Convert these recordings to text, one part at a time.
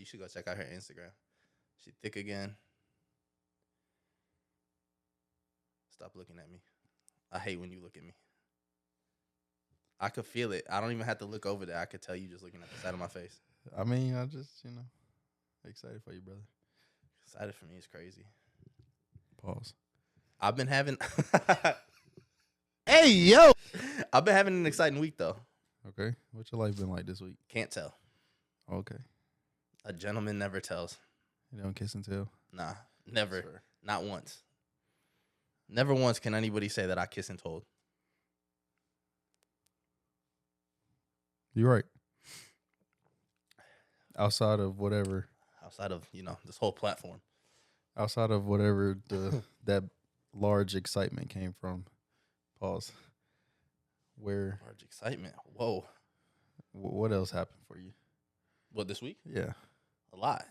you should go check out her Instagram. She thick again. Stop looking at me. I hate when you look at me. I could feel it. I don't even have to look over there. I could tell you just looking at the side of my face. I mean, I just, excited for you, brother. Excited for me is crazy. Pause. I've been having... Hey, yo! I've been having an exciting week, though. Okay. What's your life been like this week? Can't tell. Okay. A gentleman never tells. You don't kiss and tell? Nah, never. Sure. Not once. Never once can anybody say that I kiss and told. You're right. Outside of whatever. Outside of, this whole platform. Outside of whatever that large excitement came from. Pause. Where? Large excitement. Whoa. What else happened for you? What, this week? Yeah. A lot.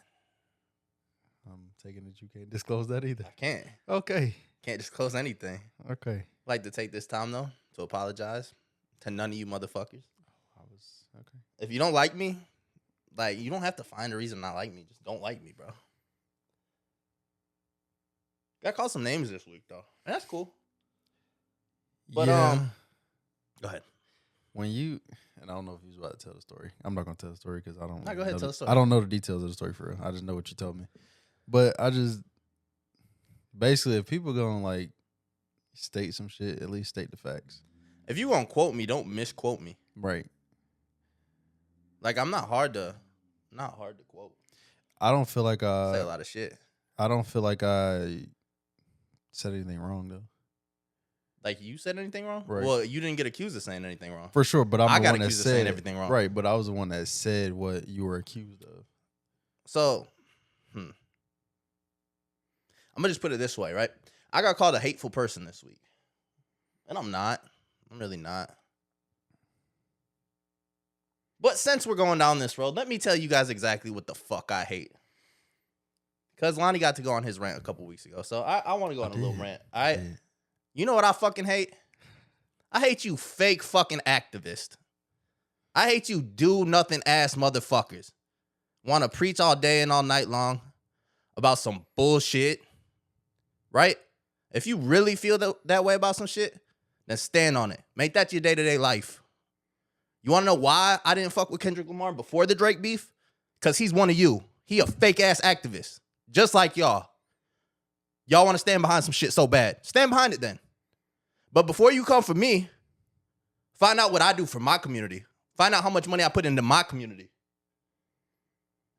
I'm taking it you can't disclose that either. I can't. Okay. Can't disclose anything. Okay. I'd like to take this time, though, to apologize to none of you motherfuckers. Okay. If you don't like me, you don't have to find a reason not like me. Just don't like me, bro. Got called some names this week, though. And that's cool. But, yeah. Go ahead. When you, and I don't know if you was about to tell the story. I'm not going to tell the story because I don't No, go ahead, tell the story. I don't know the details of the story for real. I just know what you told me. But I just, basically, if people going to, state some shit, at least state the facts. If you gonna quote me, don't misquote me. Right. I'm not hard to quote. I don't feel like Say a lot of shit. I don't feel like I said anything wrong, though. You said anything wrong? Right. Well, you didn't get accused of saying anything wrong. For sure, but I the got one that accused of said saying everything wrong. Right, but I was the one that said what you were accused of. So, I'm gonna just put it this way, right? I got called a hateful person this week. And I'm not. I'm really not. But since we're going down this road, let me tell you guys exactly what the fuck I hate. Because Lonnie got to go on his rant a couple weeks ago. So I want to go on a little rant. You know what I fucking hate? I hate you fake fucking activist. I hate you do nothing ass motherfuckers. Want to preach all day and all night long about some bullshit. Right? If you really feel that way about some shit, then stand on it. Make that your day-to-day life. You want to know why I didn't fuck with Kendrick Lamar before the Drake beef? Because he's one of you. He a fake-ass activist. Just like y'all. Y'all want to stand behind some shit so bad. Stand behind it then. But before you come for me, find out what I do for my community. Find out how much money I put into my community.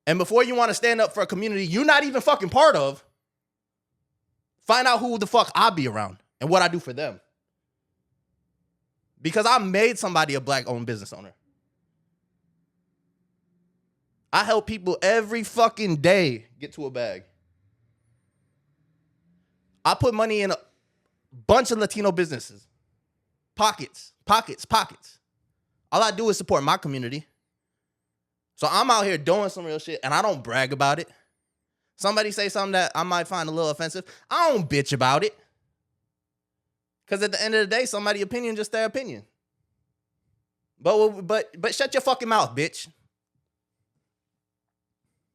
And before you want to stand up for a community you're not even fucking part of, find out who the fuck I be around and what I do for them. Because I made somebody a black-owned business owner. I help people every fucking day get to a bag. I put money in a bunch of Latino businesses. Pockets. All I do is support my community. So I'm out here doing some real shit, and I don't brag about it. Somebody say something that I might find a little offensive. I don't bitch about it. Because at the end of the day, somebody's opinion just their opinion. But shut your fucking mouth, bitch.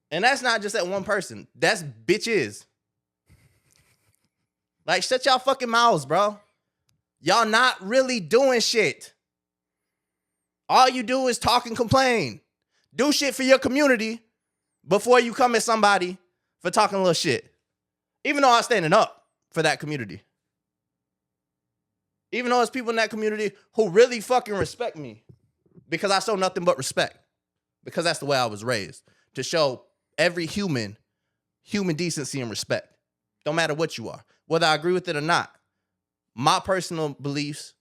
And that's not just that one person. That's bitches. Shut y'all fucking mouths, bro. Y'all not really doing shit. All you do is talk and complain. Do shit for your community before you come at somebody for talking a little shit. Even though I'm standing up for that community. Even though there's people in that community who really fucking respect me. Because I show nothing but respect. Because that's the way I was raised. To show every human decency and respect. Don't matter what you are. Whether I agree with it or not. My personal beliefs,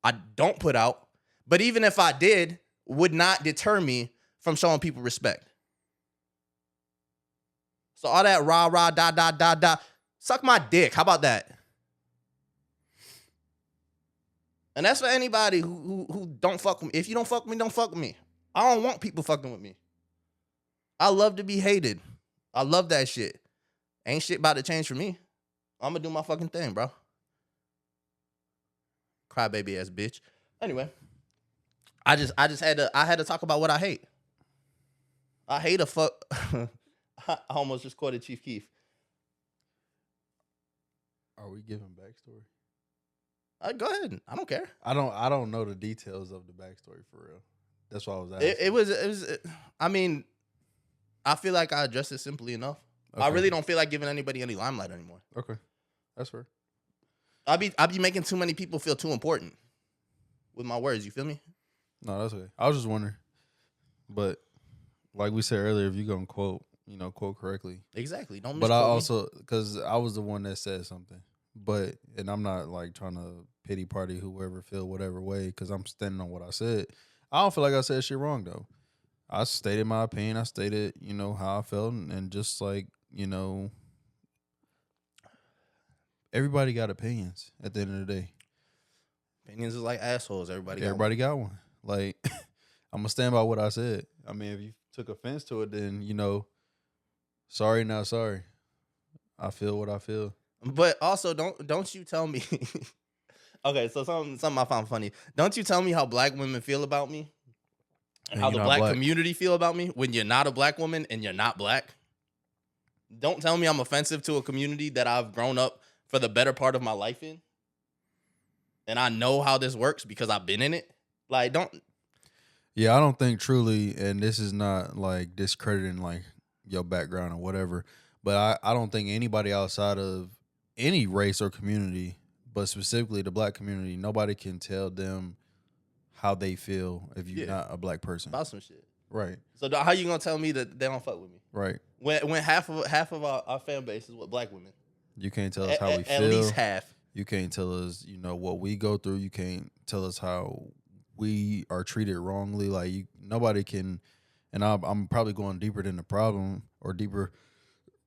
I don't put out. But even if I did, would not deter me from showing people respect. So all that rah, da. Suck my dick. How about that? And that's for anybody who don't fuck with me. If you don't fuck with me, don't fuck with me. I don't want people fucking with me. I love to be hated. I love that shit. Ain't shit about to change for me. I'm gonna do my fucking thing, bro. Crybaby ass bitch. Anyway, I had to talk about what I hate. I hate a fuck. I almost just quoted Chief Keef. Are we giving backstory? Go ahead. I don't care. I don't know the details of the backstory for real. That's why I was asking. It was. I mean, I feel like I addressed it simply enough. Okay. I really don't feel like giving anybody any limelight anymore. Okay, that's fair. I be making too many people feel too important with my words. You feel me? No, that's okay. I was just wondering, but like we said earlier, if you're gonna quote, quote correctly. Exactly. Don't. But I also, because I was the one that said something. But, and I'm not like trying to pity party whoever feel whatever way, because I'm standing on what I said. I don't feel like I said shit wrong though. I stated my opinion. I stated, how I felt, and just like, everybody got opinions at the end of the day. Opinions is like assholes. Everybody got one. Like, I'm gonna stand by what I said. I mean, if you took offense to it, then sorry, not sorry. I feel what I feel. But also, don't you tell me. Okay, so something I found funny. Don't you tell me how black women feel about me, and how the black community feel about me when you're not a black woman and you're not black. Don't tell me I'm offensive to a community that I've grown up for the better part of my life in, and I know how this works because I've been in it. Like, don't. Yeah, I don't think truly, and this is not like discrediting like your background or whatever, but I don't think anybody outside of any race or community, but specifically the black community, nobody can tell them how they feel if you're not a black person. About some shit. Right. So how you gonna tell me that they don't fuck with me? Right. When half of our fan base is with black women. You can't tell us how we feel. At least half. You can't tell us, what we go through. You can't tell us how we are treated wrongly. Like, nobody can, and I'm probably going deeper than the problem, or deeper,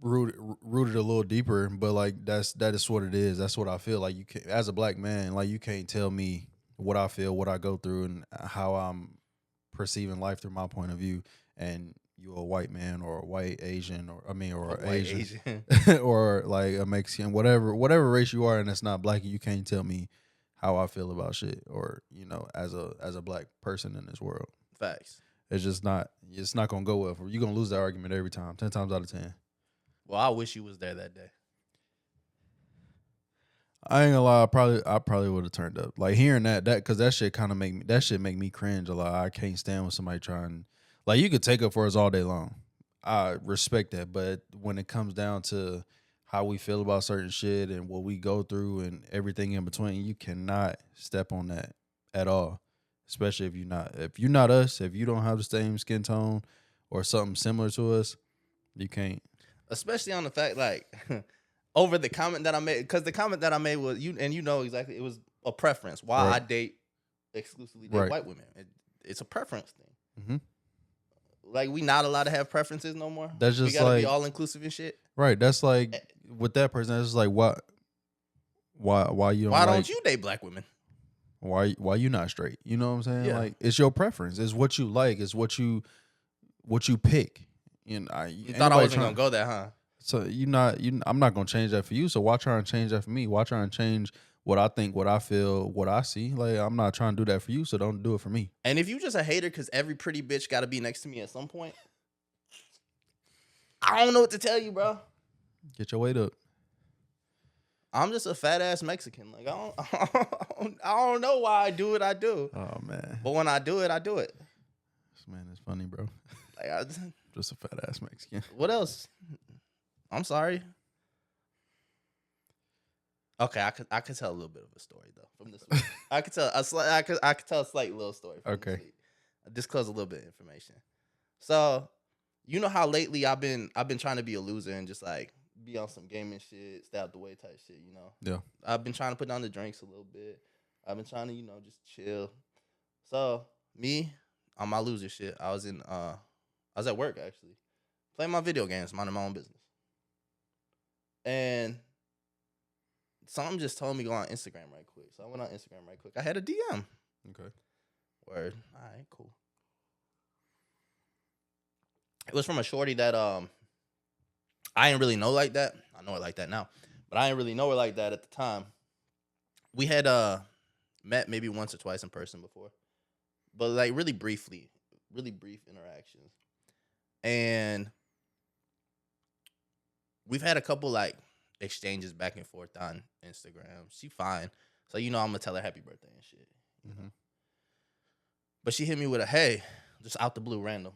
rooted a little deeper, but like that is what it is. That's what I feel. Like, you can, as a black man, like, you can't tell me what I feel, what I go through, and how I'm perceiving life through my point of view, and you a white man or a white Asian or Asian. Or like a Mexican, whatever race you are, and it's not black, you can't tell me how I feel about shit, or as a black person in this world. Facts. It's not gonna go well. You're gonna lose that argument every time, 10 times out of 10. Well, I wish you was there that day. I ain't gonna lie, I probably would have turned up. Like, hearing that because that shit kind of make me cringe a lot. I can't stand when somebody trying, like, you could take up for us all day long. I respect that, but when it comes down to how we feel about certain shit and what we go through and everything in between, you cannot step on that at all. Especially if you're not us, if you don't have the same skin tone or something similar to us, you can't. Especially on the fact, like, over the comment that I made, because the comment that I made was, exactly, it was a preference. Why I date exclusively white women. It's a preference thing. Mm-hmm. Like, we not allowed to have preferences no more. That's just, we gotta be all inclusive and shit. Right. That's like, with that person, that's just like, why you don't? Why don't you date black women? Why you not straight? You know what I'm saying? Yeah. Like, it's your preference. It's what you like. It's what you pick. You thought I wasn't gonna go there, huh? So I'm not gonna change that for you. So why try and change that for me? Why try and change what I think, what I feel, what I see? Like, I'm not trying to do that for you, so don't do it for me. And if you just a hater because every pretty bitch got to be next to me at some point, I don't know what to tell you, bro. Get your weight up. I'm just a fat ass Mexican. Like, I don't know why I do what I do. Oh man! But when I do it, I do it. This man is funny, bro. Like, just a fat ass Mexican. What else? I'm sorry. Okay, I could tell a little bit of a story though from this week. I could tell a slight little story. From okay. This week. I disclose a little bit of information. So, you know how lately I've been trying to be a loser and just like be on some gaming shit, stay out the way type shit. Yeah. I've been trying to put down the drinks a little bit. I've been trying to just chill. So me on my loser shit, I was at work actually, playing my video games, minding my own business, and something just told me to go on Instagram right quick. So I went on Instagram right quick. I had a DM. Okay. Word. All right, cool. It was from a shorty that I didn't really know like that. I know her like that now. But I didn't really know her like that at the time. We had met maybe once or twice in person before. But like really brief interactions. And we've had a couple like exchanges back and forth on Instagram. She fine. So I'm gonna tell her happy birthday and shit. Mm-hmm. But she hit me with a hey, just out the blue, random.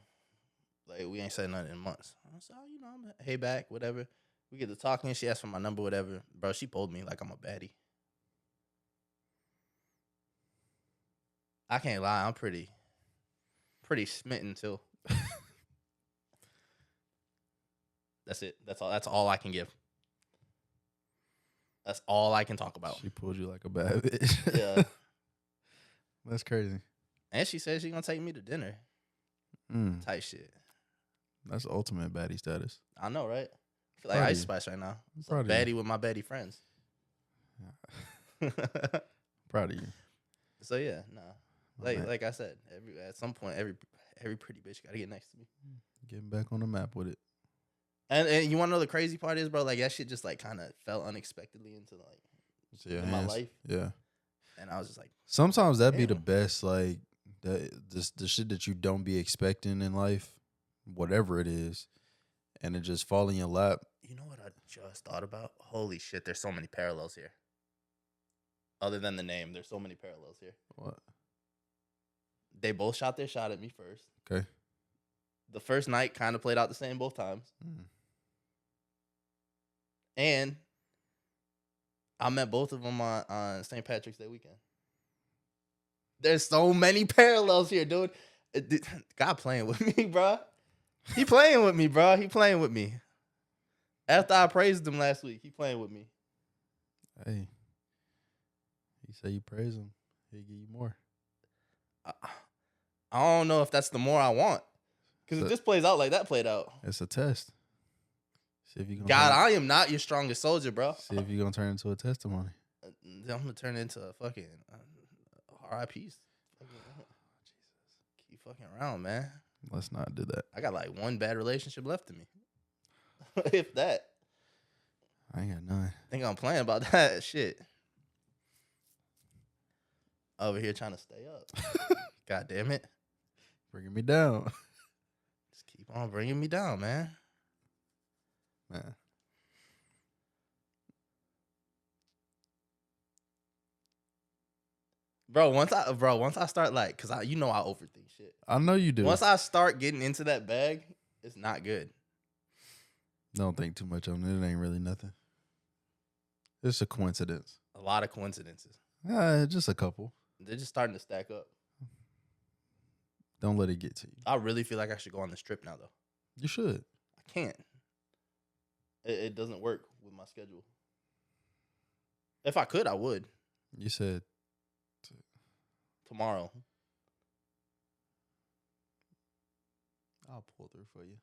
Like we ain't said nothing in months. I said, I'm a hey back, whatever. We get to talking. She asked for my number, whatever. Bro, she pulled me like I'm a baddie. I can't lie, I'm pretty smitten too. That's it. That's all I can give. That's all I can talk about. She pulled you like a bad bitch. Yeah. That's crazy. And she said she gonna take me to dinner. Type shit. That's ultimate baddie status. I know, right? I feel like Ice Spice right now. So baddie with my baddie friends. Proud of you. So yeah, nah. Like I said, at some point, every pretty bitch gotta get next to me. Getting back on the map with it. And you want to know the crazy part is, bro? Like that shit just like kind of fell unexpectedly into like my life. Yeah. And I was just like, sometimes that'd be the best. Like the shit that you don't be expecting in life, whatever it is, and it just fall in your lap. You know what I just thought about? Holy shit! There's so many parallels here. Other than the name, there's so many parallels here. What? They both shot their shot at me first. Okay. The first night kind of played out the same both times. And I met both of them on St. Patrick's Day weekend. There's so many parallels here, dude. God playing with me, bro. He playing with me, bro. He playing with me. After I praised him last week, he playing with me. Hey. You say you praise him, he'll give you more. I don't know if that's the more I want. Because if this plays out like that played out. It's a test. See if you gonna I am not your strongest soldier, bro. See if you're going to turn into a testimony. I'm going to turn into a fucking RIPs. Jesus. Keep fucking around, man. Let's not do that. I got like one bad relationship left to me. If that. I ain't got none. I think I'm playing about that shit. Over here trying to stay up. God damn it. Bringing me down. Just keep on bringing me down, man. Man. Bro, once I start like, cause I overthink shit. I know you do. Once I start getting into that bag, it's not good. Don't think too much on it. It ain't really nothing. It's a coincidence. A lot of coincidences. Just a couple. They're just starting to stack up. Don't let it get to you. I really feel like I should go on this trip now, though. You should. I can't. It doesn't work with my schedule. If I could, I would. You said tomorrow. I'll pull through for you.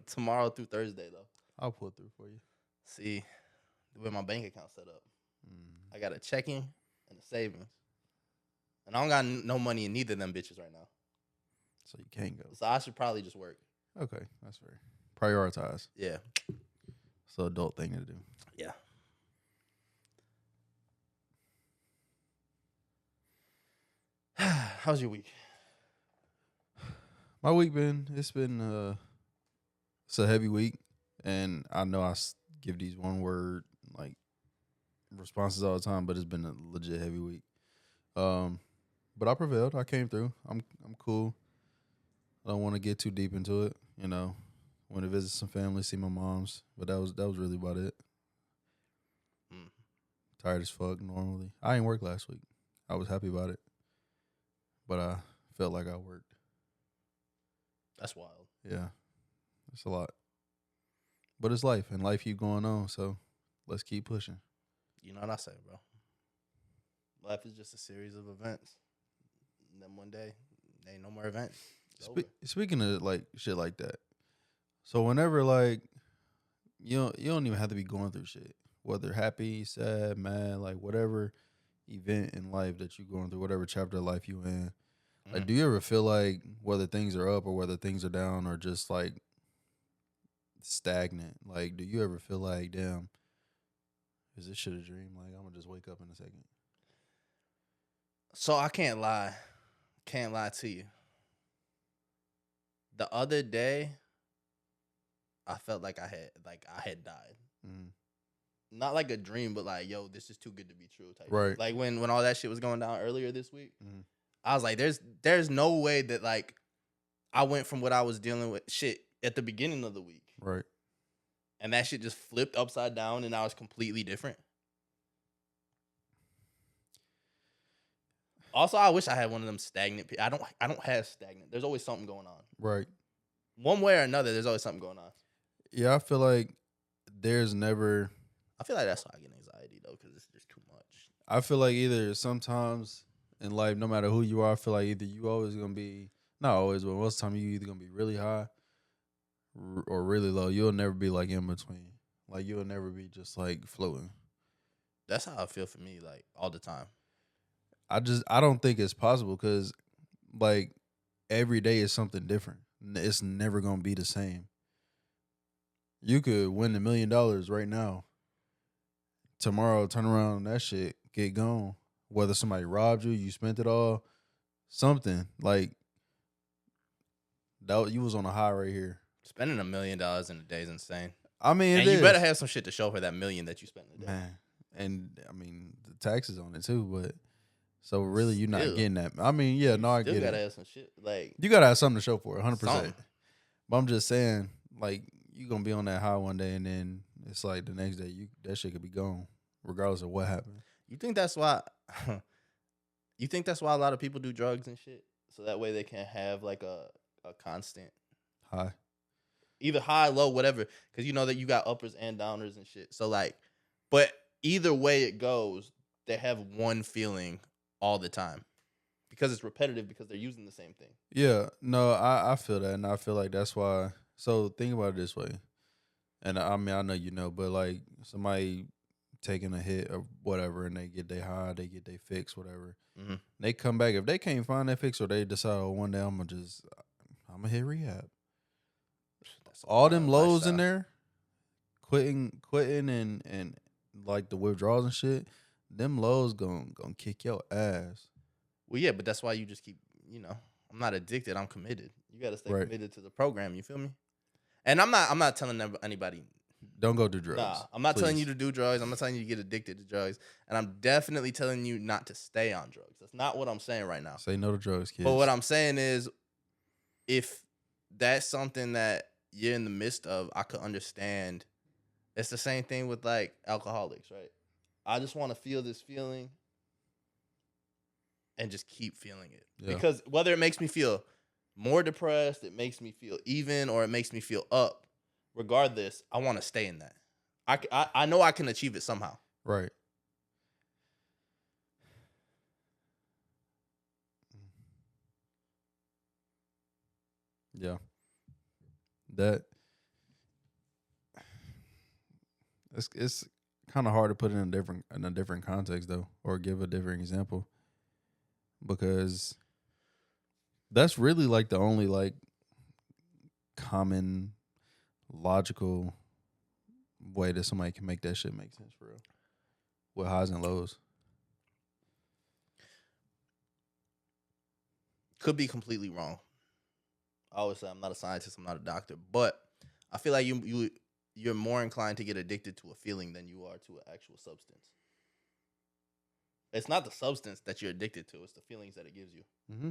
Tomorrow through Thursday, though. I'll pull through for you. See, the way my bank account set up. I got a checking and a savings. And I don't got no money in neither of them bitches right now. So you can't go. So I should probably just work. Okay, that's fair. Prioritize. Yeah. It's an adult thing to do. Yeah. How's your week? My week it's been it's a heavy week, and I know I give these one word like responses all the time, but it's been a legit heavy week. But I prevailed. I came through. I'm cool. I don't want to get too deep into it. Went to visit some family, see my moms, but that was really about it. Tired as fuck normally. I ain't work last week. I was happy about it, but I felt like I worked. That's wild. Yeah, it's a lot. But it's life, and life keep going on, so let's keep pushing. You know what I say, bro? Life is just a series of events. And then one day, there ain't no more events. Speaking of like shit like that, so whenever like you don't even have to be going through shit, whether happy, sad, mad, like whatever event in life that you're going through, whatever chapter of life you in. Like, do you ever feel like whether things are up or whether things are down or just like stagnant? Like, do you ever feel like, damn, is this shit a dream? Like, I'm gonna just wake up in a second. So I can't lie to you. The other day, I felt like I had died. Mm. Not like a dream, but like, yo, this is too good to be true type Right. shit. Like when all that shit was going down earlier this week, Mm. I was like, there's no way that like I went from what I was dealing with shit at the beginning of the week. Right. And that shit just flipped upside down and now it's completely different. Also, I wish I had one of them stagnant. I don't have stagnant. There's always something going on. Right. One way or another, there's always something going on. Yeah, I feel like there's never. I feel like that's why I get anxiety though, because it's just too much. I feel like either sometimes in life, no matter who you are, I feel like either you always gonna be, not always, but most of the time you either gonna be really high or really low. You'll never be like in between. Like you'll never be just like floating. That's how I feel for me, like all the time. I don't think it's possible because like every day is something different. It's never gonna be the same. You could win $1 million right now. Tomorrow, turn around, that shit get gone. Whether somebody robbed you, you spent it all, something like that. You was on a high right here. Spending $1 million in a day is insane. I mean, and you better have some shit to show for that million that you spent in a day. Man, and I mean the taxes on it too, but so really you're not Still. getting that. I mean, yeah, no, I Still get gotta it. have some shit. Like You gotta have something to show for it, 100%. Something. But I'm just saying, like, you gonna be on that high one day, and then it's like the next day, that shit could be gone, regardless of what happened. You think that's why? You think that's why a lot of people do drugs and shit, so that way they can have like a constant High. either high, low, whatever, because you know that you got uppers and downers and shit. So like, but either way it goes, they have one feeling all the time because it's repetitive because they're using the same thing. Yeah, no, I feel that, and I feel like that's why. So think about it this way, and I mean I know you know, but like somebody taking a hit or whatever, and they get their high, they get their fix, whatever. Mm-hmm. They come back if they can't find their fix, or they decide, oh, one day I'm gonna hit rehab. That's All them lows lifestyle. in there, quitting and like the withdrawals and shit, them lows gonna kick your ass. Well, yeah, but that's why you just keep, I'm not addicted. I'm committed. You got to stay Right. committed to the program. You feel me? And I'm not telling anybody. Don't go do drugs. Nah, I'm not telling please. you to do drugs. I'm not telling you to get addicted to drugs. And I'm definitely telling you not to stay on drugs. That's not what I'm saying right now. Say no to drugs, kids. But what I'm saying is, if that's something that you're in the midst of, I could understand. It's the same thing with like alcoholics, right? I just want to feel this feeling and just keep feeling it. Yeah. Because whether it makes me feel more depressed, it makes me feel even, or it makes me feel up, regardless, I want to stay in that. I know I can achieve it somehow. Right. Yeah. That it's kind of hard to put it in a different context though, or give a different example, because that's really like the only like common logical way that somebody can make that shit make sense for real, with highs and lows. Could be completely wrong. I always say I'm not a scientist, I'm not a doctor, but I feel like you're more inclined to get addicted to a feeling than you are to an actual substance. It's not the substance that you're addicted to, it's the feelings that it gives you. Mm-hmm.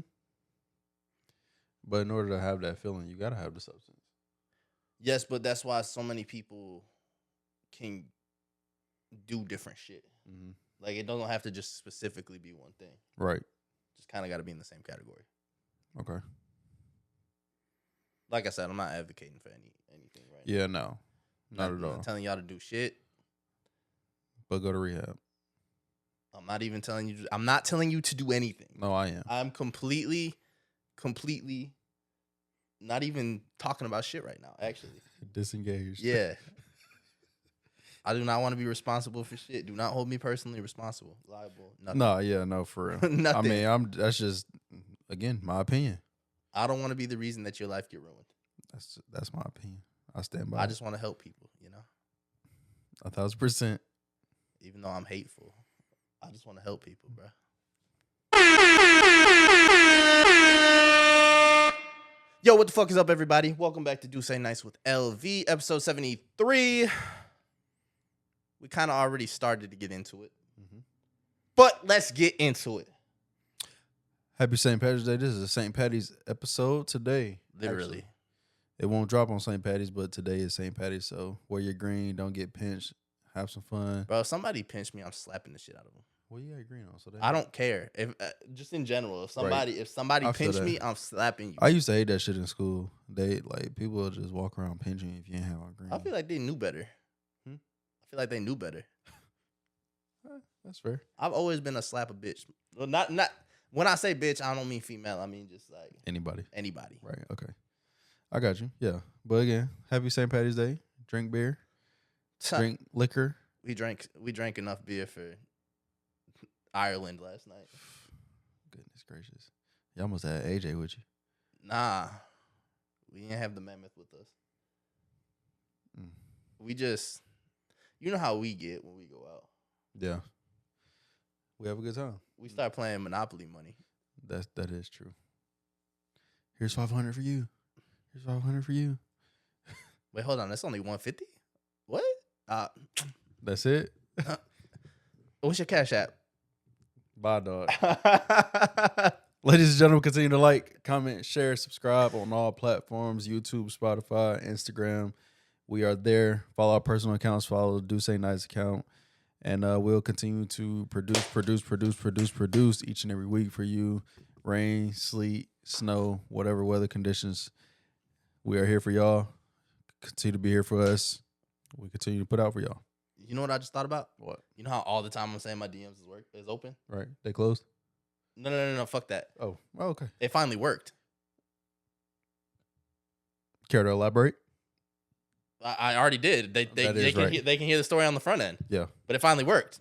But in order to have that feeling, you gotta have the substance. Yes, but that's why so many people can do different shit. Mm-hmm. Like, it doesn't have to just specifically be one thing. Right. Just kind of got to be in the same category. Okay. Like I said, I'm not advocating for anything right Yeah, no. Not at I'm all. not telling y'all to do shit. But go to rehab. I'm not even telling you. I'm not telling you to do anything. No, I am. I'm completely not even talking about shit right now, actually. Disengaged. Yeah. I do not want to be responsible for shit. Do not hold me personally responsible, liable, nothing. No, yeah, no, for real. Nothing. I mean, that's just, again, my opinion. I don't want to be the reason that your life get ruined. That's my opinion. I stand by I it. just want to help people, 1,000%. Even though I'm hateful, I just want to help people, bro. Yo, what the fuck is up, everybody? Welcome back to Do Say Nice with LV, episode 73. We kind of already started to get into it, but let's get into it. Happy St. Patrick's Day. This is a St. Patty's episode today. Literally. Actually, it won't drop on St. Patty's, but today is St. Patty's, so wear your green, don't get pinched, have some fun. Bro, if somebody pinch me, I'm slapping the shit out of them. Well, you got your green on, so I don't care. If just in general, if somebody I feel pinch that. me, I'm slapping you. I used to hate that shit in school. People would just walk around pinching you if you ain't have on green. I feel like they knew better. I feel like they knew better. That's fair. I've always been a slap a bitch. Well, not when I say bitch, I don't mean female. I mean just like Anybody. Right. Okay. I got you. Yeah. But again, happy St. Patty's Day. Drink beer. Drink liquor. We drank enough beer for Ireland last night. Goodness gracious. Y'all must have had AJ with you. Nah. We didn't have the mammoth with us. We just, you know how we get when we go out. Yeah. We have a good time. We start playing Monopoly money. That is true. Here's 500 for you. Here's 500 for you. Wait, hold on. That's only 150? What? That's it? What's your Cash App? Bye, dog. Ladies and gentlemen, continue to like, comment, share, subscribe on all platforms, YouTube, Spotify, Instagram. We are there. Follow our personal accounts. Follow the Do Say Nice account. And we'll continue to produce each and every week for you. Rain, sleet, snow, whatever weather conditions. We are here for y'all. Continue to be here for us. We continue to put out for y'all. You know what I just thought about? What? You know how all the time I'm saying my DMs is open? Right. They closed? No. Fuck that. Oh, okay. It finally worked. Care to elaborate? I already did. They can hear the story on the front end. Yeah. But it finally worked.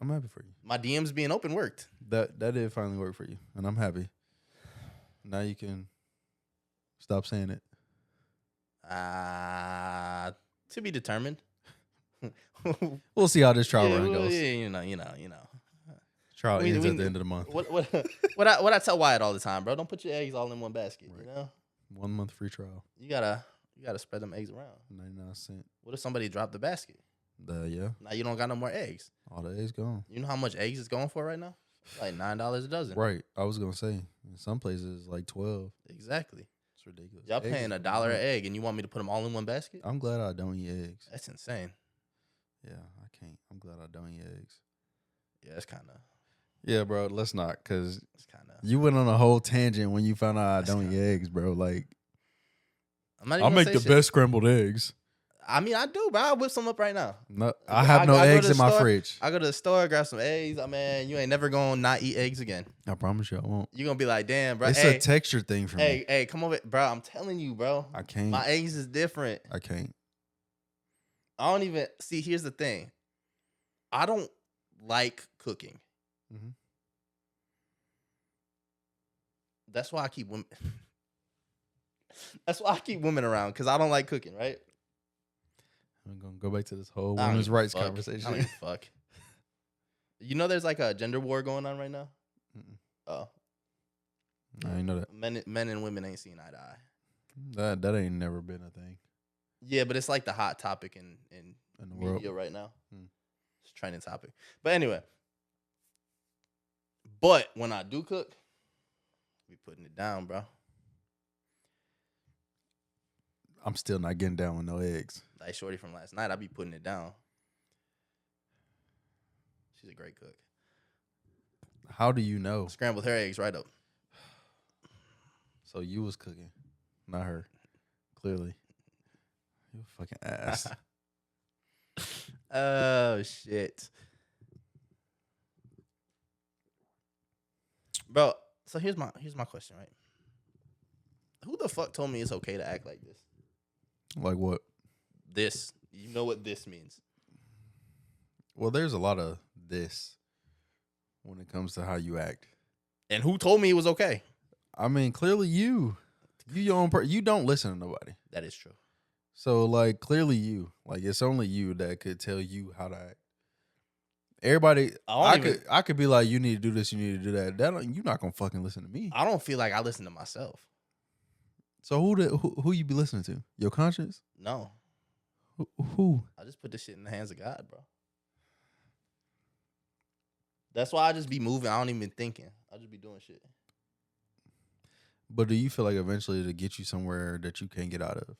I'm happy for you. My DMs being open worked. That did finally work for you, and I'm happy. Now you can stop saying it. To be determined. We'll see how this trial run goes. Yeah, you know. Trial ends at the end of the month. What I tell Wyatt all the time, bro, don't put your eggs all in one basket. Right. You know, 1 month free trial. you gotta spread them eggs around. 99 cents. What if somebody dropped the basket? Yeah. Now you don't got no more eggs. All the eggs gone. You know how much eggs is going for right now? Like $9 a dozen. Right. I was gonna say in some places like 12. Exactly. It's ridiculous. Y'all paying $1 an egg, and you want me to put them all in one basket? I'm glad I don't eat eggs. That's insane. Yeah, I can't. I'm glad I don't eat eggs. Yeah, it's kind of. Yeah, bro. Let's not, cause It's kind of. you went on a whole tangent when you found out I don't eat eggs, bro. Like, I'll make the best scrambled eggs. I mean, I do, bro. I'll whip some up right now. No, I have no eggs in my fridge. I go to the store, grab some eggs. I mean, you ain't never gonna not eat eggs again. I promise you, I won't. You're gonna be like, damn, bro. It's a texture thing for me. Hey, come over, bro. I'm telling you, bro. I can't. My eggs is different. I can't. I don't even see. Here's the thing. I don't like cooking. Mm-hmm. That's why I keep women. That's why I keep women around, because I don't like cooking, right? I'm gonna go back to this whole women's rights conversation. I don't give a fuck. You know, there's like a gender war going on right now. Mm-mm. Oh, I didn't know that. Men and women ain't seen eye to eye. That ain't never been a thing. Yeah, but it's like the hot topic in the media world right now. Hmm. It's a trending topic. But anyway. But when I do cook, we putting it down, bro. I'm still not getting down with no eggs. Like shorty from last night, I be putting it down. She's a great cook. How do you know? Scrambled her eggs right up. So you was cooking, not her. Clearly. You a fucking ass. Oh shit. Bro, so here's my question, right? Who the fuck told me it's okay to act like this? Like what? This. You know what this means. Well, there's a lot of this when it comes to how you act. And who told me it was okay? I mean, clearly you your own you don't listen to nobody. That is true. So, like, clearly you. Like, it's only you that could tell you how to act. Everybody, I could be like, you need to do this, you need to do that. You're not going to fucking listen to me. I don't feel like I listen to myself. So who you be listening to? Your conscience? No, Who? I just put this shit in the hands of God, bro. That's why I just be moving. I don't even be thinking. I just be doing shit. But do you feel like eventually to get you somewhere that you can't get out of?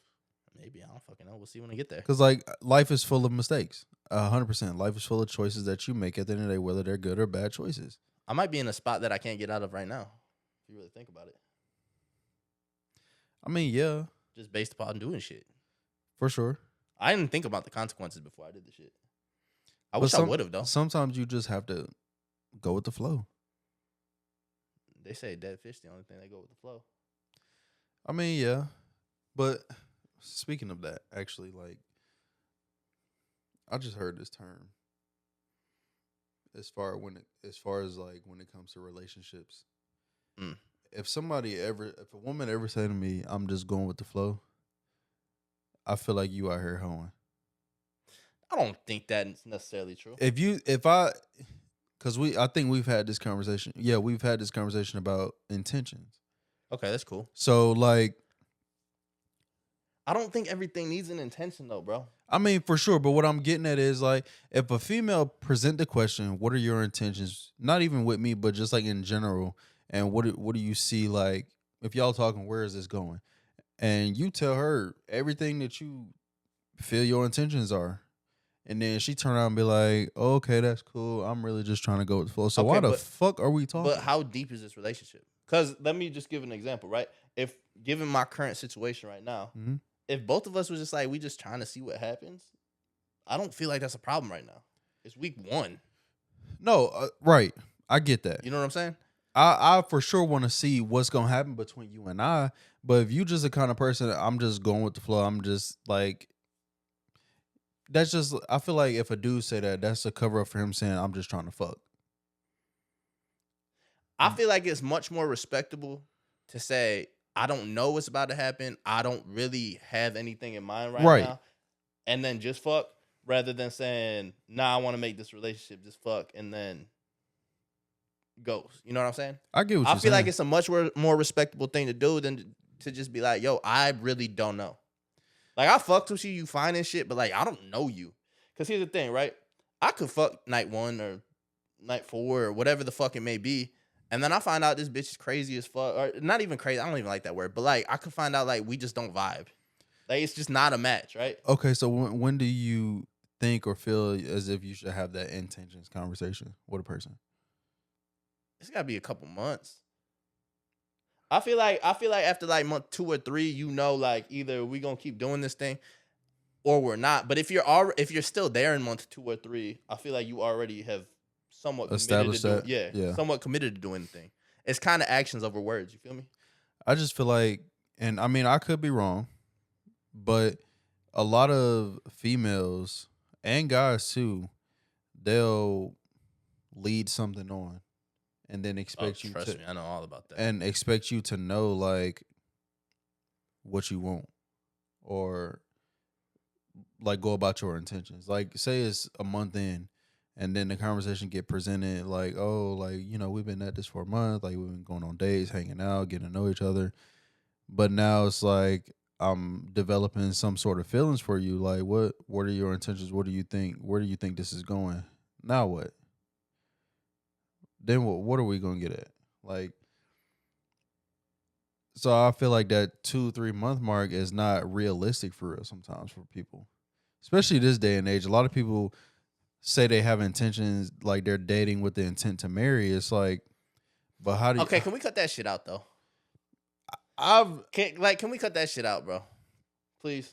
Maybe I don't fucking know. We'll see when I get there. Because like life is full of mistakes. 100%. Life is full of choices that you make at the end of the day, whether they're good or bad choices. I might be in a spot that I can't get out of right now. If you really think about it, I mean, yeah, just based upon doing shit. for sure. I didn't think about the consequences before I did the shit. I But wish I would have though. Sometimes you just have to go with the flow. They say dead fish the only thing that go with the flow. I mean, yeah. But speaking of that, actually, like I just heard this term. As far as like when it comes to relationships. Mm. If a woman ever say to me, I'm just going with the flow, I feel like you out here hoeing. I don't think that's necessarily true. I think we've had this conversation. Yeah, we've had this conversation about intentions. Okay, that's cool. So like, I don't think everything needs an intention though, bro. I mean, for sure. But what I'm getting at is like, if a female present the question, what are your intentions? Not even with me, but just like in general. And what do you see? Like, if y'all talking, where is this going? And you tell her everything that you feel your intentions are. And then she turn around and be like, oh, okay, that's cool. I'm really just trying to go with the flow. So why the fuck are we talking? But how deep is this relationship? Because let me just give an example, right? If given my current situation right now, Mm-hmm. if both of us was just like, we just trying to see what happens, I don't feel like that's a problem right now. It's week 1. No, right. I get that. You know what I'm saying? I for sure want to see what's going to happen between you and I. But if you just the kind of person that I'm just going with the flow, I'm just like, that's just, I feel like if a dude say that, that's a cover up for him saying, I'm just trying to fuck. I feel like it's much more respectable to say, I don't know what's about to happen. I don't really have anything in mind right now. And then just fuck, rather than saying, nah, I want to make this relationship just fuck, and then goes. You know what I'm saying? I get what you're saying. I feel like it's a much more respectable thing to do than to just be like, yo, I really don't know. Like, I fucked with you fine and shit, but like, I don't know you. Because here's the thing, right? I could fuck night 1 or night 4 or whatever the fuck it may be. And then I find out this bitch is crazy as fuck. Or not even crazy. I don't even like that word. But like, I could find out like we just don't vibe. Like, it's just not a match, right? Okay, so when do you think or feel as if you should have that intentions conversation with a person? It's gotta be a couple months. I feel like after like month 2 or 3, you know, like either we gonna keep doing this thing or we're not. But if you're still there in month 2 or 3, I feel like you already have somewhat committed to doing, yeah, somewhat committed to doing the thing. It's kind of actions over words. You feel me? I just feel like, and I mean, I could be wrong, but a lot of females and guys too, they'll lead something on and then expect you trust to, me, I know all about that. and expect you to know like what you want or like go about your intentions. Like say it's a month in and then the conversation get presented like, oh, like, you know, we've been at this for a month, like we've been going on dates, hanging out, getting to know each other. But now it's like I'm developing some sort of feelings for you. Like what are your intentions? What do you think? Where do you think this is going? Now what? Then what are we gonna get at? Like, so I feel like that 2-3 month mark is not realistic for real sometimes for people. Especially this day and age. A lot of people say they have intentions, like they're dating with the intent to marry. It's like, but how do you... Okay, can we cut that shit out though? Can we cut that shit out, bro? Please.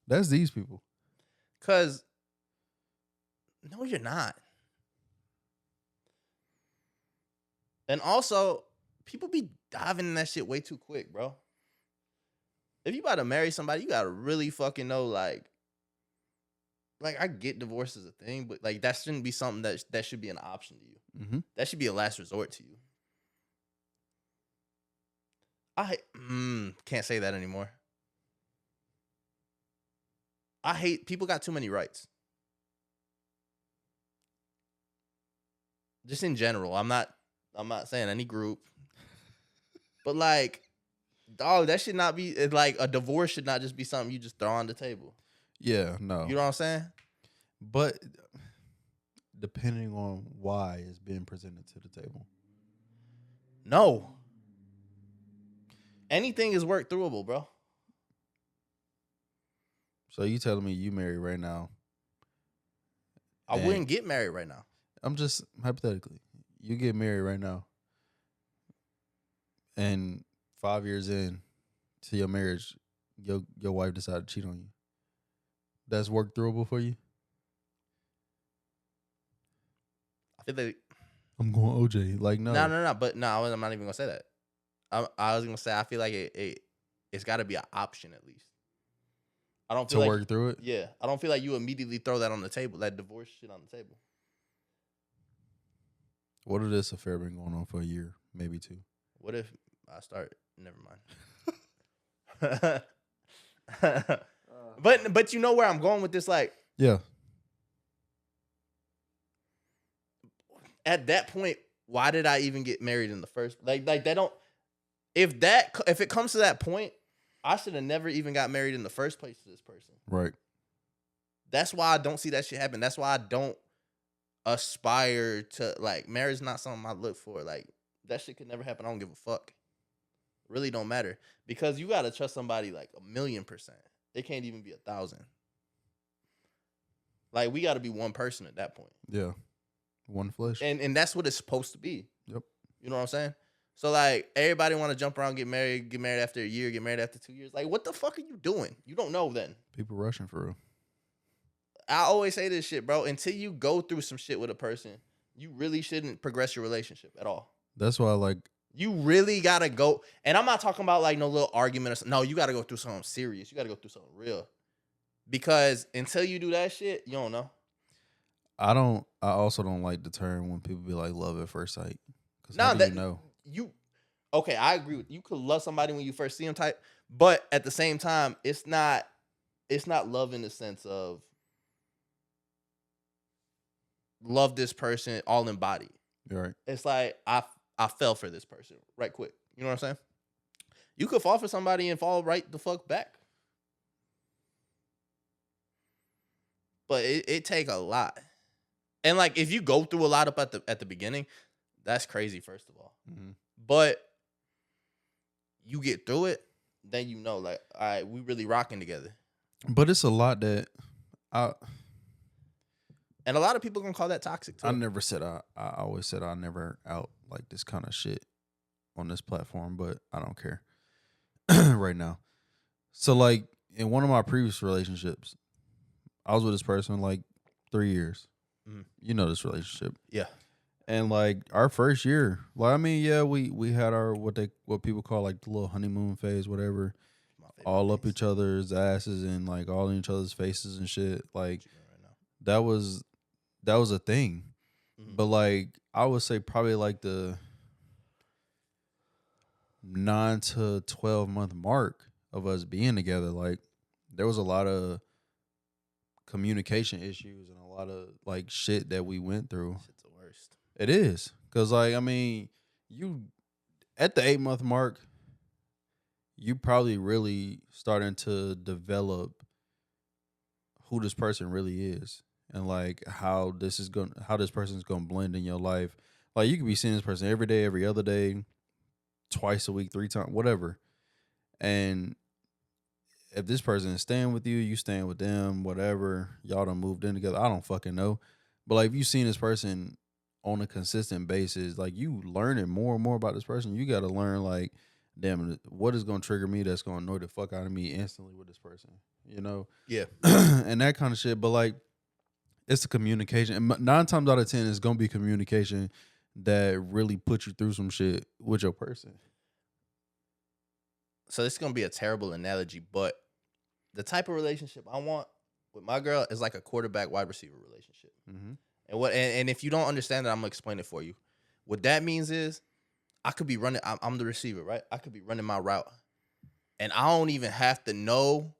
That's these people. Cause no, you're not. And also, people be diving in that shit way too quick, bro. If you about to marry somebody, you gotta really fucking know, like I get divorce is a thing, but like that shouldn't be something that should be an option to you. Mm-hmm. That should be a last resort to you. I can't say that anymore. I hate people got too many rights. Just in general, I'm not saying any group, but like Dog, that should not be like a divorce should not just be something you just throw on the table. Yeah, no. You know what I'm saying? But depending on why it's being presented to the table. No. Anything is work throughable, bro. So you telling me you married right now? I wouldn't get married right now. I'm just hypothetically. You get married right now. And 5 years in to your marriage, your wife decided to cheat on you. That's work throughable for you? I feel like I'm going OJ. Like, no. No. But no, I'm not even gonna say that. I was gonna say I feel like it's got to be an option at least. I don't feel to like work through it. Yeah, I don't feel like you immediately throw that on the table, that divorce shit on the table. What if this affair been going on for a year, maybe 2? What if I start? Never mind. But you know where I'm going with this, like. Yeah. At that point, why did I even get married in the first? Like they don't. If it comes to that point, I should have never even got married in the first place to this person. Right. That's why I don't see that shit happen. That's why I don't aspire to, like, marriage is not something I look for. Like, that shit could never happen. I don't give a fuck. Really don't matter. Because you gotta trust somebody like 1,000,000%. It can't even be 1,000. Like, we gotta be one person at that point. Yeah. One flesh. And that's what it's supposed to be. Yep. You know what I'm saying? So, like, everybody want to jump around, get married after a year, get married after 2 years. Like, what the fuck are you doing? You don't know then. People rushing for real. I always say this shit, bro. Until you go through some shit with a person, you really shouldn't progress your relationship at all. That's why, like, you really got to go. And I'm not talking about, like, no little argument or something. No, you got to go through something serious. You got to go through something real. Because until you do that shit, you don't know. I also don't like the term when people be like love at first sight. Because Nah, how do you know? Okay, I agree with you. You could love somebody when you first see them type, but at the same time, it's not love in the sense of love this person all embodied. You're right. It's like I fell for this person right quick. You know what I'm saying? You could fall for somebody and fall right the fuck back. But it take a lot. And, like, if you go through a lot up at the beginning, that's crazy, first of all. Mm-hmm. But you get through it, then you know, like, all right, we really rocking together. But it's a lot that and a lot of people gonna call that toxic too. I never said I always said I never out like this kind of shit on this platform, but I don't care right now. So, like, in one of my previous relationships, I was with this person like 3 years. Mm. You know this relationship. Yeah. And, like, our first year, like, I mean, yeah, we had our what people call, like, the little honeymoon phase, whatever. All up each other's asses and, like, all in each other's faces and shit. Like, that was a thing. Mm-hmm. But, like, I would say probably like the 9 to 12 month mark of us being together, like, there was a lot of communication issues and a lot of, like, shit that we went through. Shit's the worst. It is. Because, like, I mean, you, at the 8 month mark, you probably really starting to develop who this person really is and, like, how this person's going to blend in your life. Like, you could be seeing this person every day, every other day, twice a week, 3 times, whatever. And if this person is staying with you, you staying with them, whatever, y'all done moved in together, I don't fucking know. But, like, if you seen this person on a consistent basis, like, you learning more and more about this person, you got to learn, like, damn, what is going to trigger me that's going to annoy the fuck out of me instantly with this person, you know? Yeah. And that kind of shit. But, like, it's the communication. And 9 times out of 10, it's going to be communication that really puts you through some shit with your person. So this is going to be a terrible analogy, but the type of relationship I want with my girl is like a quarterback wide receiver relationship. Mm-hmm. And if you don't understand that, I'm going to explain it for you. What that means is I could be running, I'm the receiver, right? I could be running my route. And I don't even have to know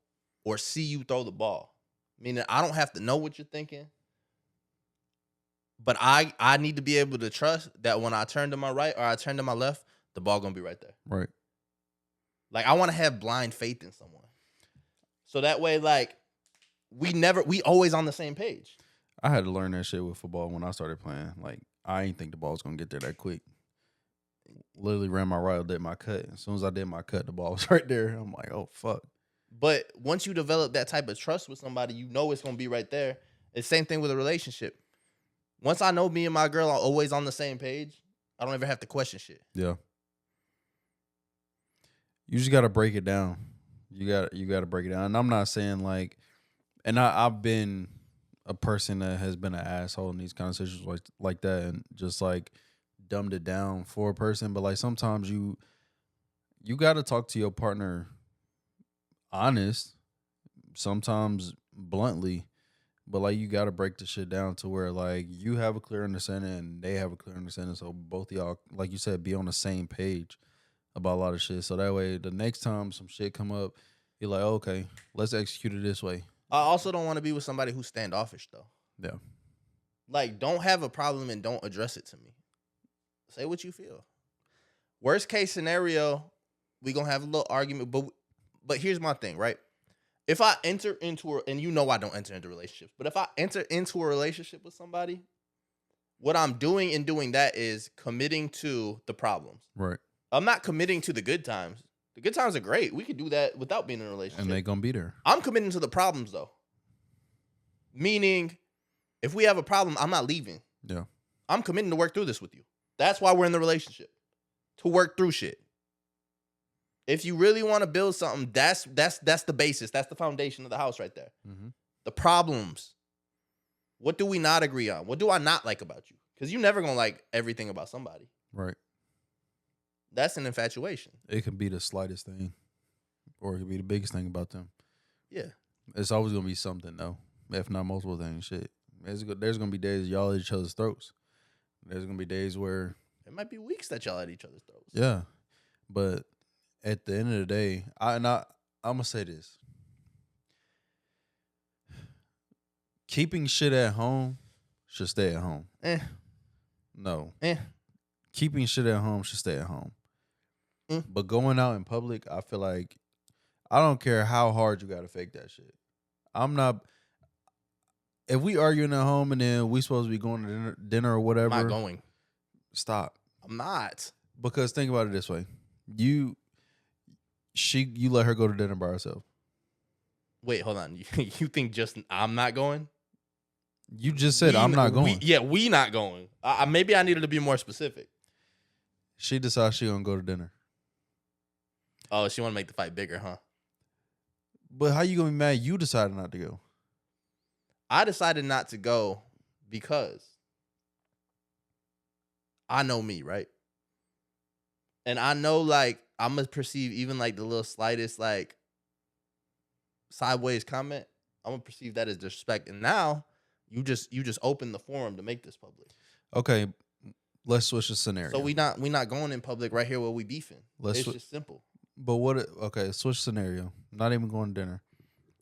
or see you throw the ball. Meaning I don't have to know what you're thinking. But I need to be able to trust that when I turn to my right or I turn to my left, the ball going to be right there. Right. Like, I want to have blind faith in someone. So that way, like, we always on the same page. I had to learn that shit with football when I started playing. Like, I ain't think the ball was gonna get there that quick. Literally ran my route, did my cut. As soon as I did my cut, the ball was right there. I'm like, oh fuck. But once you develop that type of trust with somebody, you know it's gonna be right there. It's the same thing with a relationship. Once I know me and my girl are always on the same page, I don't ever have to question shit. Yeah. You just gotta break it down. You gotta break it down. And I'm not saying like, and I've been a person that has been an asshole in these kind of situations like that, and just like dumbed it down for a person. But like sometimes you gotta talk to your partner honest, sometimes bluntly, but like you gotta break the shit down to where like you have a clear understanding and they have a clear understanding, so both of y'all, like you said, be on the same page about a lot of shit. So that way the next time some shit come up, you're like, oh, okay, let's execute it this way. I also don't want to be with somebody who's standoffish though. Yeah. Like, don't have a problem and don't address it to me. Say what you feel. Worst case scenario, we gonna have a little argument, but here's my thing, right? If I enter into and you know I don't enter into relationships, but if I enter into a relationship with somebody, what I'm doing in doing that is committing to the problems. Right. I'm not committing to the good times. The good times are great. We could do that without being in a relationship. And they gonna be there. I'm committing to the problems though. Meaning, if we have a problem, I'm not leaving. Yeah. I'm committing to work through this with you. That's why we're in the relationship. To work through shit. If you really want to build something, that's the basis. That's the foundation of the house right there. Mm-hmm. The problems. What do we not agree on? What do I not like about you? Because you're never going to like everything about somebody. Right. That's an infatuation. It can be the slightest thing, or it could be the biggest thing about them. Yeah. It's always going to be something, though, if not multiple things. Shit. There's going to be days y'all at each other's throats. There's going to be days where... It might be weeks that y'all at each other's throats. Yeah. But at the end of the day, I'm going to say this. Keeping shit at home should stay at home. No. Keeping shit at home should stay at home. But going out in public, I feel like I don't care how hard you got to fake that shit. I'm not... If we arguing at home and then we supposed to be going to dinner or whatever... I'm not going. Stop. I'm not. Because think about it this way. You let her go to dinner by herself. Wait, hold on. You think just I'm not going? You just said I'm not going. We not going. Maybe I needed to be more specific. She decides she gonna go to dinner. Oh, she want to make the fight bigger, huh? But how you gonna be mad you decided not to go? I decided not to go because I know me, right? And I know, like, I'm going to perceive even, like, the little slightest, like, sideways comment. I'm going to perceive that as disrespect. And now, you just open the forum to make this public. Okay, let's switch the scenario. So we not going in public right here where we beefing. It's just simple. But okay, switch scenario. Not even going to dinner.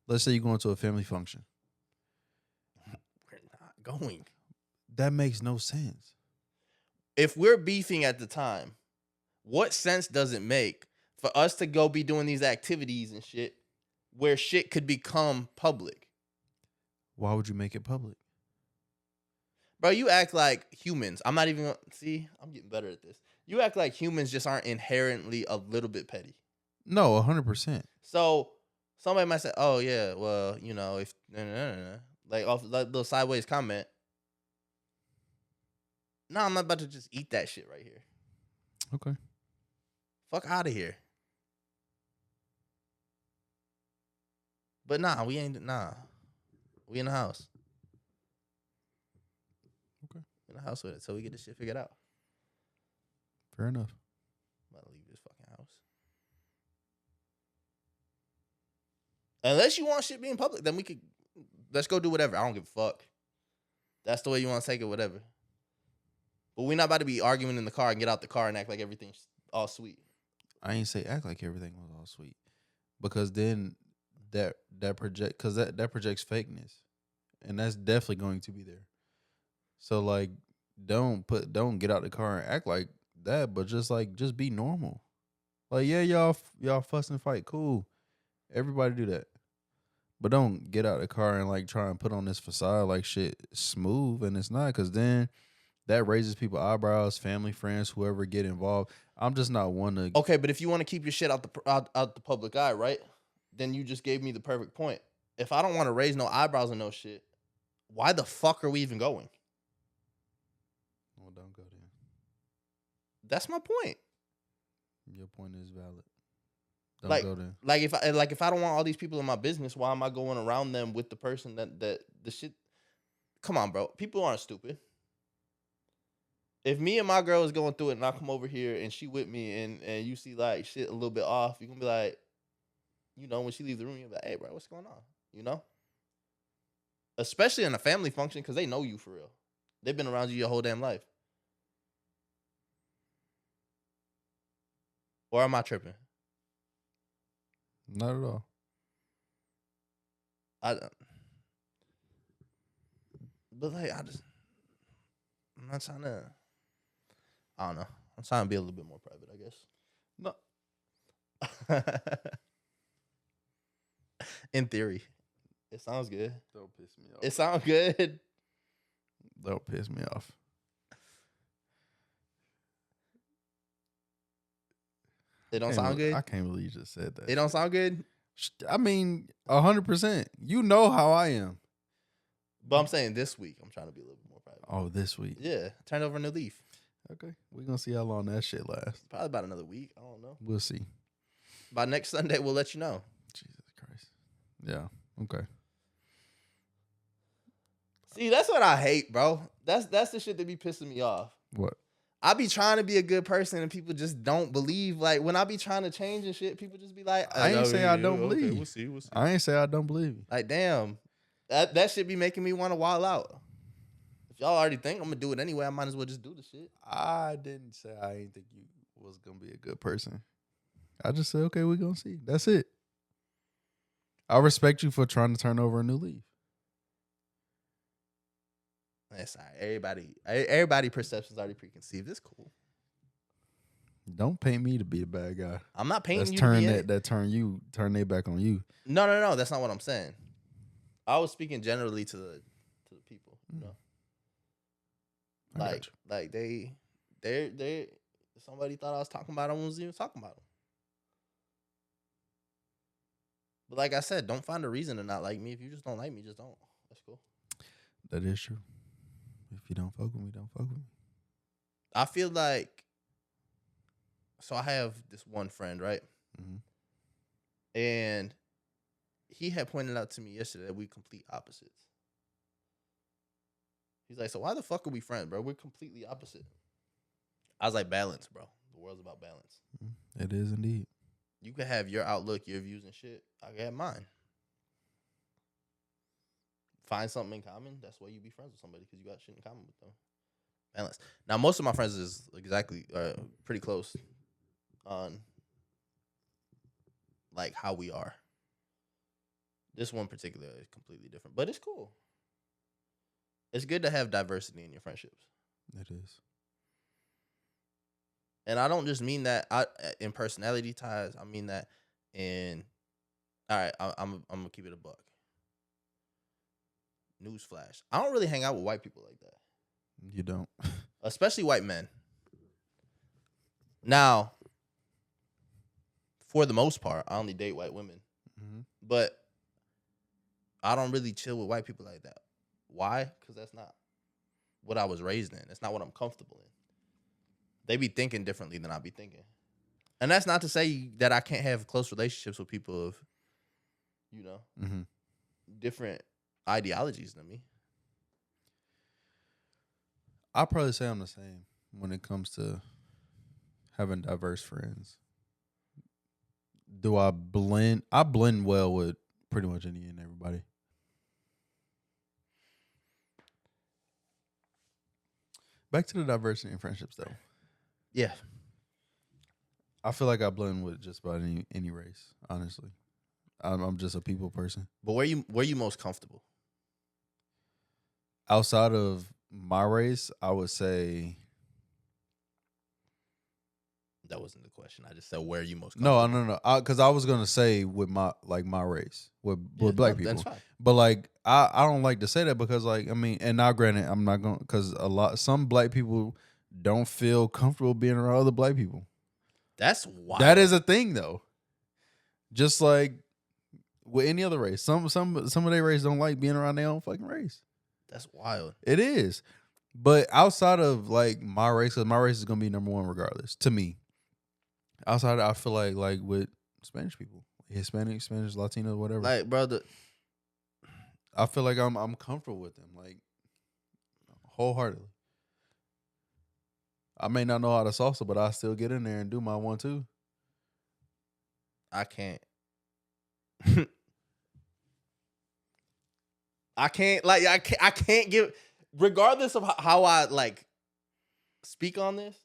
Let's say you're going to a family function. We're not going. That makes no sense. If we're beefing at the time, what sense does it make for us to go be doing these activities and shit where shit could become public? Why would you make it public? Bro, you act like humans. I'm not even... See, I'm getting better at this. You act like humans just aren't inherently a little bit petty. No, 100%. So somebody might say, oh, yeah, well, you know, if... Like, off that little sideways comment. No, I'm not about to just eat that shit right here. Okay. Fuck out of here. But nah, we ain't... Nah. We in the house. Okay. In the house with it, so we get this shit figured out. Fair enough. I'm about to leave this fucking house. Unless you want shit being public, then we could... Let's go do whatever. I don't give a fuck. That's the way you want to take it, whatever. But we're not about to be arguing in the car and get out the car and act like everything's all sweet. I ain't say act like everything was all sweet, because then that projects fakeness, and that's definitely going to be there. So like, don't get out the car and act like that, but just be normal. Like, yeah, y'all fuss and fight, cool. Everybody do that. But don't get out of the car and like try and put on this facade like shit smooth, and it's not, because then that raises people's eyebrows, family, friends, whoever get involved. I'm just not one to. Okay, but if you want to keep your shit out the public eye, right? Then you just gave me the perfect point. If I don't want to raise no eyebrows and no shit, why the fuck are we even going? Well, don't go there. That's my point. Your point is valid. Like, go there. Like if I don't want all these people in my business, why am I going around them with the person that the shit? Come on, bro. People aren't stupid. If me and my girl is going through it and I come over here and she with me and you see like shit a little bit off, you're gonna be like, you know, when she leaves the room, you're like, hey, bro, what's going on? You know? Especially in a family function, because they know you for real. They've been around you your whole damn life. Or am I tripping? Not at all. But like, I'm not trying to. I don't know. I'm trying to be a little bit more private, I guess. No. In theory, it sounds good. Don't piss me off. It sounds good. Don't piss me off. It don't sound good. I can't believe you just said that. It don't sound good. I mean, 100%. You know how I am. But I'm saying this week, I'm trying to be a little bit more private. Oh, this week. Yeah, turn over a new leaf. Okay, we're gonna see how long that shit lasts. Probably about another week. I don't know. We'll see. By next Sunday, we'll let you know. Jesus Christ. Yeah. Okay. See, that's what I hate, bro. That's the shit that be pissing me off. What? I be trying to be a good person and people just don't believe. Like when I be trying to change and shit, people just be like, I ain't say I don't believe. Okay, we'll see. I ain't say I don't believe you. Like, damn, that shit be making me want to wild out. If y'all already think I'm gonna do it anyway, I might as well just do the shit. I didn't say I ain't think you was gonna be a good person. I just said, okay, we're gonna see. That's it. I respect you for trying to turn over a new leaf. That's all right. Everybody perception's already preconceived. It's cool. Don't paint me to be a bad guy. I'm not painting Let's you turn to be turn their back on you. No. That's not what I'm saying. I was speaking generally to the people. You know, like they somebody thought I was talking about them. I wasn't even talking about them. But like I said, don't find a reason to not like me. If you just don't like me, just don't. That's cool. That is true. If you don't fuck with me, don't fuck with me. I feel like, so I have this one friend, right? Mm-hmm. And he had pointed out to me yesterday that we complete opposites. He's like, so why the fuck are we friends, bro? We're completely opposite. I was like, balance, bro. The world's about balance. It is indeed. You can have your outlook, your views and shit. I can have mine. Find something in common. That's why you be friends with somebody, because you got shit in common with them. Balance. Now, most of my friends is exactly pretty close on like how we are. This one particular is completely different, but it's cool. It's good to have diversity in your friendships. It is. And I don't just mean that in personality ties. I mean that in, all right, I'm gonna keep it a buck. Newsflash. I don't really hang out with white people like that. You don't. Especially white men. Now, for the most part, I only date white women. Mm-hmm. But I don't really chill with white people like that. Why? Because that's not what I was raised in. It's not what I'm comfortable in. They be thinking differently than I be thinking. And that's not to say that I can't have close relationships with people of, you know, mm-hmm. different ideologies than me. I'll probably say I'm the same when it comes to having diverse friends. Do I blend? I blend well with pretty much any and everybody. Back to the diversity in friendships, though. Yeah. I feel like I blend with just about any race, honestly. I'm just a people person. But where you most comfortable? Outside of my race, I would say That wasn't the question. I just said where are you most No, comfortable? no. Because I was gonna say with my race with black people, That's fine. but like I don't like to say that because like I mean, and now granted, I'm not gonna because some black people don't feel comfortable being around other black people. That's wild. That is a thing though. Just like with any other race, some of their race don't like being around their own fucking race. That's wild. It is, but outside of like my race, because my race is gonna be number one regardless to me. Outside, I feel like with Spanish people, Hispanic, Spanish, Latino, whatever. Like, brother, I feel like I'm comfortable with them, like wholeheartedly. I may not know how to salsa, but I still get in there and do my 1-2. I can't. I can't give, regardless of how I like speak on this,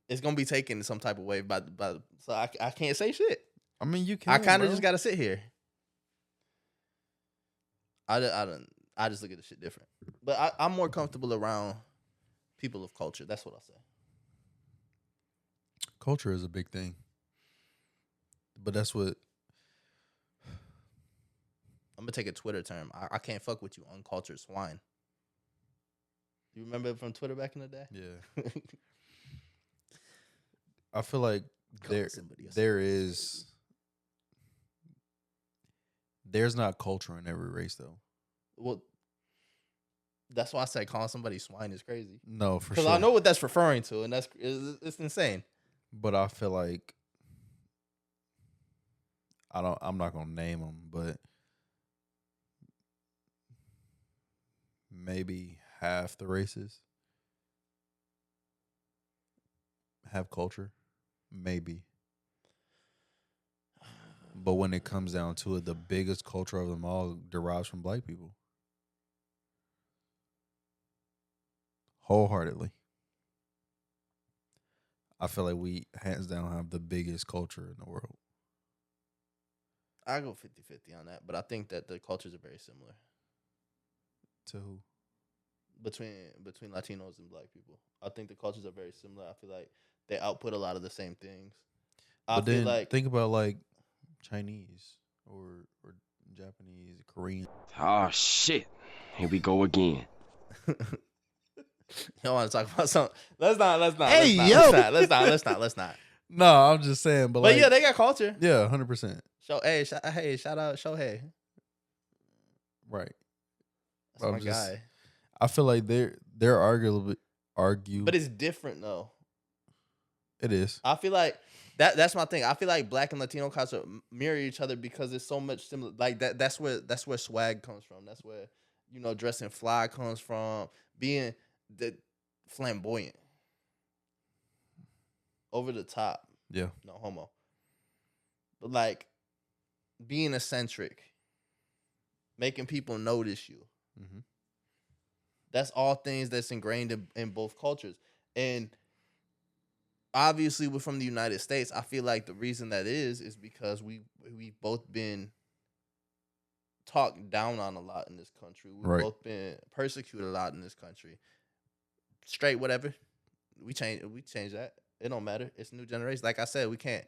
it's gonna be taken some type of way by so I can't say shit. I mean, you can. I kind of just gotta sit here. I just look at the shit different, but I'm more comfortable around people of culture. That's what I say. Culture is a big thing, but that's what I'm gonna take a Twitter term. I can't fuck with you, uncultured swine. You remember it from Twitter back in the day? Yeah. I feel like there's not culture in every race though. Well, that's why I say calling somebody swine is crazy. No, for sure. Because I know what that's referring to, and it's insane. But I feel like I'm not gonna name them, but maybe half the races have culture, maybe. But when it comes down to it, the biggest culture of them all derives from black people. Wholeheartedly. I feel like we, hands down, have the biggest culture in the world. I go 50-50 on that, but I think that the cultures are very similar. To who? Between Latinos and black people. I think the cultures are very similar. I feel like they output a lot of the same things. But then think about like Chinese or Japanese, Korean. Oh shit. Here we go again. You don't want to talk about something. Let's not. Hey, Let's not. No, I'm just saying, but like, yeah, they got culture. Yeah, 100%. Shout out Shohei. Right. That's my guy. I feel like they're arguably. But it's different though. It is. I feel like that's my thing. I feel like black and Latino culture mirror each other because it's so much similar. Like that's where swag comes from. That's where, dressing fly comes from. Being the flamboyant. Over the top. Yeah. No homo. But like being eccentric. Making people notice you. Mm-hmm. That's all things that's ingrained in both cultures. And obviously we're from the United States. I feel like the reason that is because we've both been talked down on a lot in this country. We've both been persecuted a lot in this country. Straight whatever. We change that. It don't matter. It's a new generation. Like I said, we can't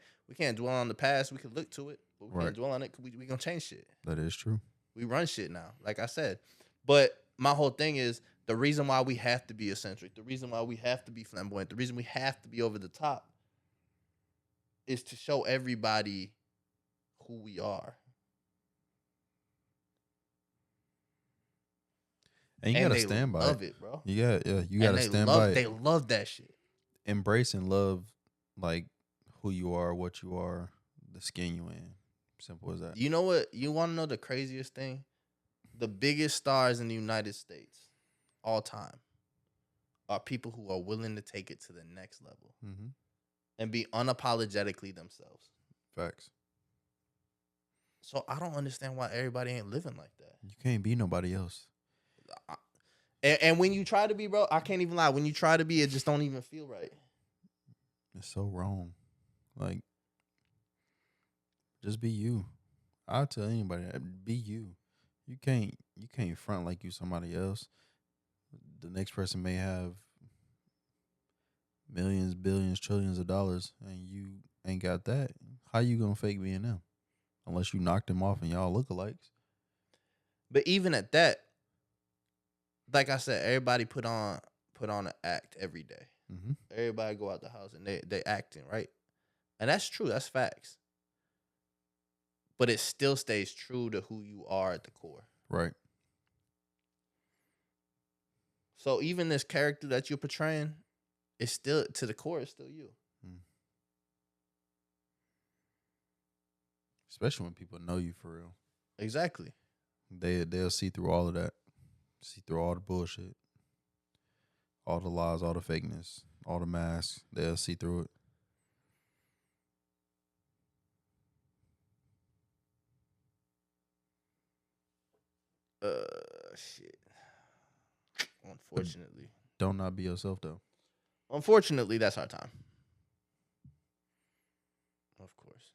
dwell on the past. We can look to it, but we can't dwell on it because we gonna change shit. That is true. We run shit now, like I said. But my whole thing is the reason why we have to be eccentric, the reason why we have to be flamboyant, the reason we have to be over the top is to show everybody who we are. And you gotta stand by it. Love it, bro. You gotta stand by it. They love that shit. Embrace and love like who you are, what you are, the skin you in. Simple as that. You know what? You want to know the craziest thing? The biggest stars in the United States, all time, are people who are willing to take it to the next level and be unapologetically themselves. Facts. So I don't understand why everybody ain't living like that. You can't be nobody else. And when you try to be, bro, I can't even lie. When you try to be, it just don't even feel right. It's so wrong. Like, just be you. I'll tell anybody that. Be you. You can't front like you somebody else. The next person may have millions, billions, trillions of dollars, and you ain't got that. How you gonna fake being them? Unless you knocked them off and y'all lookalikes. But even at that, like I said, everybody put on an act every day. Mm-hmm. Everybody go out the house and they acting, right? And that's true. That's facts. But it still stays true to who you are at the core. Right. So even this character that you're portraying, it's still, to the core, it's still you. Especially when people know you for real. Exactly. They'll see through all of that. See through all the bullshit. All the lies, all the fakeness, all the masks. They'll see through it. Shit. Unfortunately. Don't not be yourself though. Unfortunately, that's our time. Of course.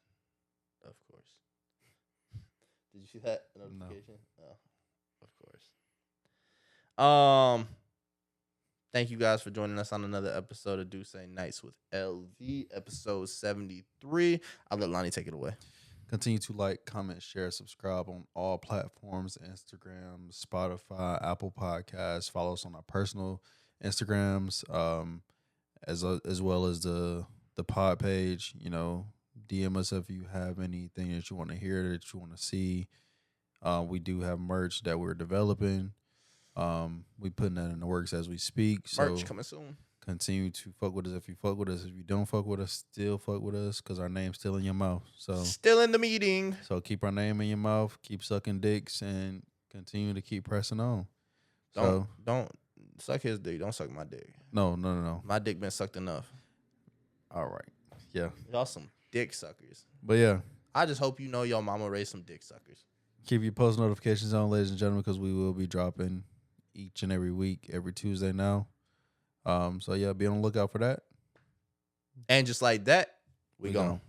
Of course. Did you see that notification? No. Oh, of course. Thank you guys for joining us on another episode of Do Say Nights with LV, episode 73. I'll let Lonnie take it away. Continue to like, comment, share, subscribe on all platforms, Instagram, Spotify, Apple Podcasts. Follow us on our personal Instagrams, as well as the pod page. You know, DM us if you have anything that you want to hear, that you want to see. We do have merch that we're developing. We putting that in the works as we speak. Merch coming soon. Continue to fuck with us if you fuck with us. If you don't fuck with us, still fuck with us because our name's still in your mouth. So still in the meeting. So keep our name in your mouth, keep sucking dicks, and continue to keep pressing on. Don't suck his dick. Don't suck my dick. No. My dick been sucked enough. All right. Yeah. Y'all some dick suckers. But yeah. I just hope you know your mama raised some dick suckers. Keep your post notifications on, ladies and gentlemen, because we will be dropping each and every week, every Tuesday now. So yeah, be on the lookout for that. And just like that, we gone.